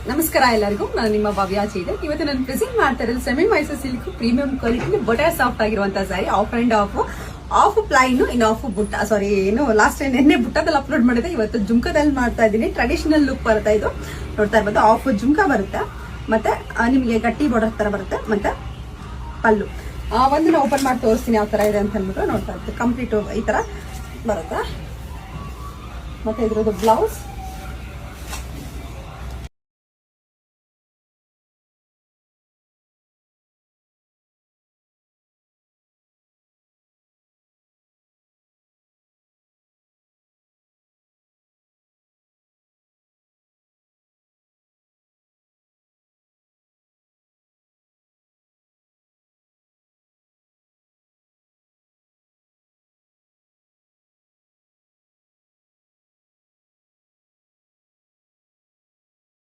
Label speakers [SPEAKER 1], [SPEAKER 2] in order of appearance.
[SPEAKER 1] ನಮಸ್ಕಾರ ಎಲ್ಲರಿಗೂ, ನಾನು ನಿಮ್ಮ ಭವ್ಯ ಇದೆ. ಇವತ್ತು ನಾನು ಪ್ರೆಸೆಂಟ್ ಮಾಡ್ತಾ ಇರೋದು semi Mysore silk premium quality butter soft ಆಗಿರುವಂತಹ sari. Half and half plain, ಇನ್ನು ಆಫ್ ಬುಟ್ಟ. ಸಾರಿ, ಏನು ಲಾಸ್ಟ್ ಟೈಮ್ ನಿನ್ನೆ ಬುಟ್ಟದಲ್ಲಿ ಅಪ್ಲೋಡ್ ಮಾಡಿದೆ, ಇವತ್ತು ಜುಮ್ಕಾದಲ್ಲಿ ಮಾಡ್ತಾ ಇದ್ದೀನಿ. ಟ್ರೆಡಿಷನಲ್ ಲುಕ್ ಬರುತ್ತೆ ಇದು, ನೋಡ್ತಾ ಇರ್ಬೋದು. ಆಫ್ ಜುಮ್ಕಾ ಬರುತ್ತೆ, ಮತ್ತೆ ನಿಮಗೆ ಗಟ್ಟಿ ಬಾರ್ಡರ್ ತರ ಬರುತ್ತೆ, ಮತ್ತೆ ಪಲ್ಲು. ಒಂದನ್ನ ಓಪನ್ ಮಾಡಿ ತೋರಿಸ್ತೀನಿ ಯಾವ ತರ ಇದೆ ಅಂತ ಅಂದ್ಬಿಟ್ಟು. ನೋಡ್ತಾ ಇರ್ತೀವಿ, ಕಂಪ್ಲೀಟ್ ಈ ತರ ಬರುತ್ತೆ. ಮತ್ತೆ ಇದ್ರದ್ದು ಬ್ಲೌಸ್